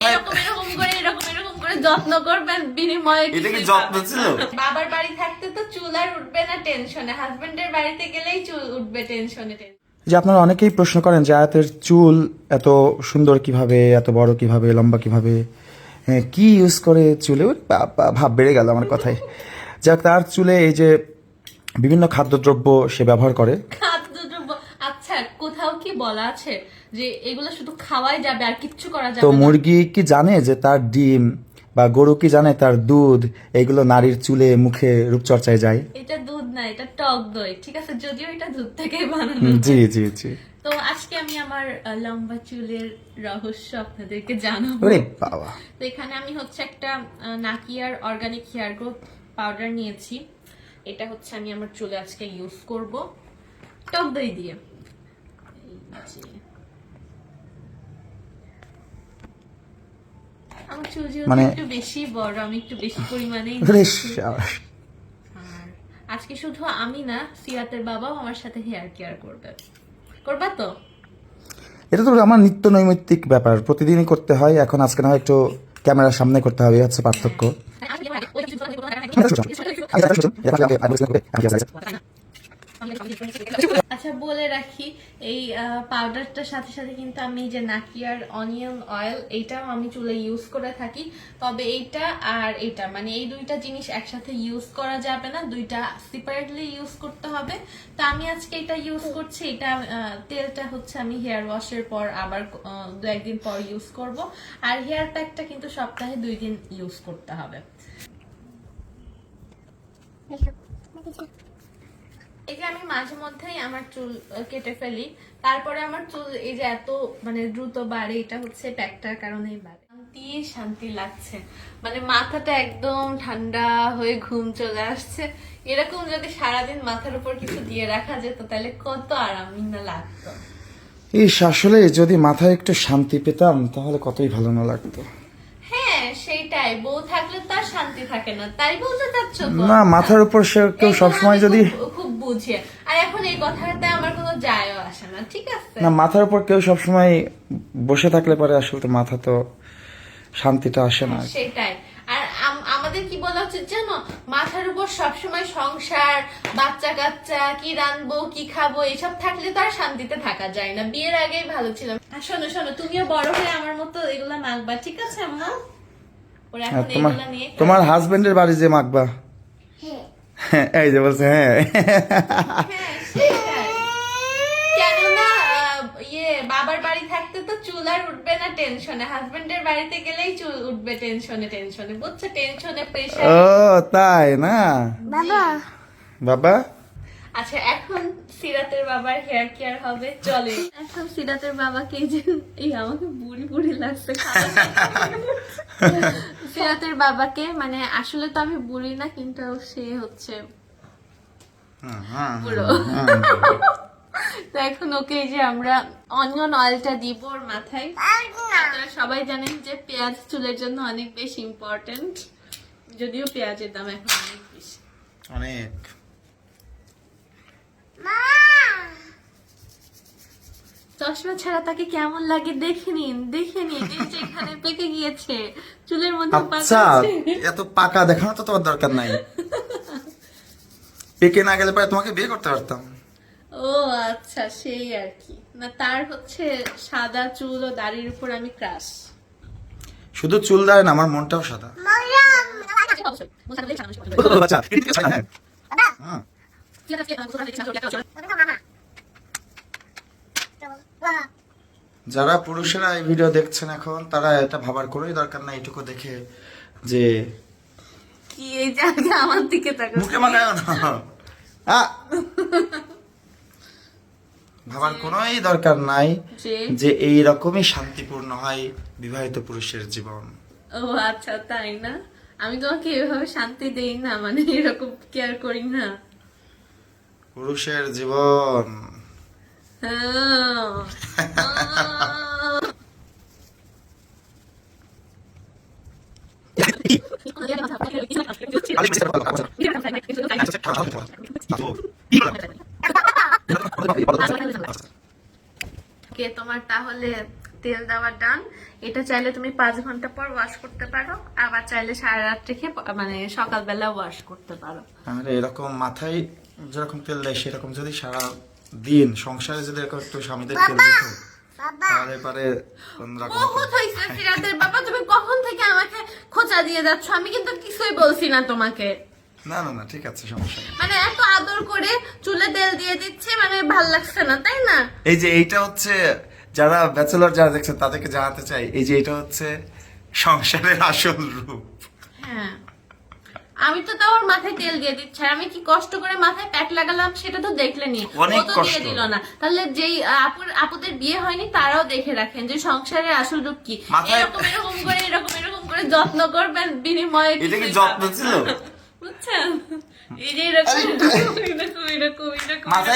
এরকম এরকম করে এরকম এরকম করে যত্ন করবেন, বিনিময়ে এটা কি যত্ন ছিল? বাবার বাড়ি থাকতে তো চুল আর উঠবে না টেনশনে, হাজবেন্ডের বাড়িতে গেলেই চুল উঠবে টেনশনে। যে আপনারা অনেকেই প্রশ্ন করেন যে আয়াতের চুল এত সুন্দর কিভাবে, এত বড় কিভাবে, লম্বা কিভাবে, কি ইউজ করে চুলে? ওরে বাবা, ভাব বেড়ে গেল আমার কথায়। যাক, তার চুলে এই যে বিভিন্ন খাদ্যদ্রব্য সে ব্যবহার করে। খাদ্যদ্রব্য, আচ্ছা কোথাও কি বলা আছে যে এগুলো শুধু খাওয়াই যাবে আর কিচ্ছু করা যাবে তো না? মুরগি কি জানে যে তার ডিম, বা গরু কি জানে তার দুধ এগুলো নারীর চুলে মুখে রূপচর্চায় যায়? এটা দুধ না, এটা টক দই, ঠিক আছে, যদিও এটা দুধ থেকেই বানানো। জি জি জি। তো আজকে আমি আমার লম্বা চুলের রহস্য আপনাদেরকে জানাবো। ওরে বাবা। তো এখানে আমি হচ্ছে একটা নাকিয়ার অর্গানিক হেয়ার গ্রোথ পাউডার নিয়েছি। এটা হচ্ছে আমি আমার চুলে আজকে ইউজ করব টক দই দিয়ে। এই যে। আমার চুল যেহেতু একটু বেশি বড়, আমি একটু বেশি পরিমাণেই ওরে নিচ্ছি। সাবাস। আর আজকে শুধু আমি না, সিরাতের বাবাও আমার সাথে হেয়ার কেয়ার করবে। করবা তো? এটা তো আমার নিত্য নৈমিত্তিক ব্যাপার, প্রতিদিনই করতে হয়। এখন আজকে না হয় একটু ক্যামেরার সামনে করতে হবে, হচ্ছে পার্থক্য। আচ্ছা বলে রাখি, এই পাউডারটার সাথে সাথে কিন্তু আমি যে নাকিয়ার অনিয়ন অয়েল, এইটাও আমি চুলে ইউজ করে থাকি। তবে এইটা আর এটা, মানে এই দুইটা জিনিস একসাথে ইউজ করা যাবে না, দুইটা সেপারেটলি ইউজ করতে হবে। তো আমি আজকে এটা ইউজ করছি। এটা তেলটা হচ্ছে আমি হেয়ার ওয়াশের পর আবার 2-1 দিন পর ইউজ করব। আর হেয়ার প্যাকটা কিন্তু সপ্তাহে 2 দিন ইউজ করতে হবে। এই যে আমি মাঝে মধ্যেই আমার চুল কেটে ফেলি, তারপরে আমার চুল এই যে এত মানে দ্রুত বাড়ে, এটা হচ্ছে প্যাকটার কারণেই বাড়ে। শান্তি শান্তি লাগছে, মানে মাথাটা একদম ঠান্ডা হয়ে ঘুম চলে আসছে। এরকম যদি সারাদিন মাথার উপর কিছু দিয়ে রাখা যেত তাহলে কত আরামই না লাগতো। ইস, আসলে যদি মাথায় একটু শান্তি পেতাম তাহলে কতই ভালো না লাগতো। হ্যাঁ সেটাই, বউ থাকলে তো আর শান্তি থাকে না, তাই বলতে চাচ্ছ তো? না, মাথার উপর সে কেউ এগুলো সবসময় আমি যদি খুব বুঝে, আর এখন এই কথাটাতে আমার কোনো যায়ও আসে না, ঠিক আছে? না, মাথার উপর কেউ সবসময় বসে থাকলে পরে আসলে তো মাথা তো শান্তিটা আসে না। সেটাই। আর আমাদের কি বলা উচিত জানো, মাথার উপর সবসময় সংসার, বাচ্চা কাচ্চা, কি রানবো কি খাবো এসব থাকলে তো আর শান্তিতে থাকা যায় না। বিয়ের আগেই ভালো ছিলাম। আর শোনো শোনো, তুমিও বড় হয়ে আমার মতো এগুলা মাখবা, ঠিক আছে আম্মা? ওরা এখন তোমার এগুলা নিয়ে তোমার হাজবেন্ডের বাড়ি যে মাখবা। এই যে বলছে হ্যাঁ। হ্যাঁ সেটাই। কেননা বাবার বাড়ি থাকতে তো চুল আর উঠবে না টেনশনে, হাজবেন্ডের বাড়িতে গেলেই চুল উঠবে টেনশনে টেনশনে, বুঝছো? টেনশনে প্রেশার। ও তাই না বাবা। বাবা? আচ্ছা এখন সিরাতের বাবার হেয়ার কেয়ার হবে, চলে। এখন সিরাতের বাবাকে এই আমাকে বুড়ি বুড়ি লাগছে সিরাতের বাবাকে, মানে আসলে তো আমি বুড়ি না, কিন্তু সে হচ্ছে বুড়ো। তো এখন ওকে এই যে আমরা অনিয়ন অয়েলটা দিব ওর মাথায়। আপনারা সবাই জানেন যে পেঁয়াজ চুলের জন্য অনেক বেশি ইম্পর্টেন্ট, যদিও পেঁয়াজের দাম এখন অনেক বেশি, অনেক। চশমা ছাড়া তাকে কেমন লাগে দেখে নিন, দেখে নিন। এই যে এখানে পেকে গিয়েছে, চুলের মধ্যে আচ্ছা, এত পাকা দেখানো তো তোমার দরকার নাই। পেকে না গেলে পরে তোমাকে বিয়ে করতে পারতাম। ও আচ্ছা, সেই আর কি। না তার হচ্ছে সাদা চুল ও দাড়ির উপর আমি ক্রাশ। শুধু চুল দাঁড়ায় না, আমার মনটাও সাদা। আচ্ছা, হ্যাঁ। যারা পুরুষেরা এই ভিডিও দেখছেন এখন, তারা এটা ভাবার কোনোই দরকার নাই এটুকু দেখে যে কি এই যে আগে আমার দিকে তাকাও, মুখে মাখায় না। ভাবার কোনোই দরকার নাই যে এই রকমই শান্তিপূর্ণ হয় বিবাহিত পুরুষের জীবন। ও আচ্ছা তাই না? আমি তোমাকে এভাবে শান্তি দেই না, মানে এরকম কেয়ার করি না। পুরুষের জীবন তোমার তাহলে তেল দেওয়া ডান। এটা চাইলে তুমি 5 ঘন্টা পর ওয়াশ করতে পারো, আবার চাইলে সারা রাত রেখে মানে সকালবেলা ওয়াশ করতে পারো। আর এরকম মাথায় যেরকম তেল দেয় সেরকম যদি সারা দিন সংসারে যদি এরকম একটু স্বামীদের তেল দিত তাহলে পরে অন্যরকম বহুত হয়েছে সিরাতের বাবা, তুমি কখন থেকে আমাকে খোঁচা দিয়ে যাচ্ছ? আমি কিন্তু কিছুই বলছি না তোমাকে। না না না ঠিক আছে, সমস্যা নেই। মানে এত আদর করে চুলে তেল দিয়ে দিচ্ছে, মানে ভাল লাগছে না, তাই না? এই যে এইটা হচ্ছে যারা ব্যাচেলর যারা দেখছে তাদেরকে জানাতে চাই, এই যে এটা হচ্ছে সংসারের আসল রূপ। হ্যাঁ, আমি তো তাও ওর মাথায় তেল দিয়ে দিচ্ছি, আর আমি কি কষ্ট করে মাথায় প্যাক লাগালাম সেটা তো দেখলে নি, অনেক ও তো দিয়ে কষ্ট। দিল না। তাহলে যেই আপুদের বিয়ে হয়নি তারাও দেখে রাখেন যে সংসারের আসল রূপ কি। মাথায়- এরকম করে যত্ন করবেন, বিনিময়ে এটা কি কিছুই যত্ন পাবেন ছিল? না। বুঝছেন? এই যে এরকম মাথায়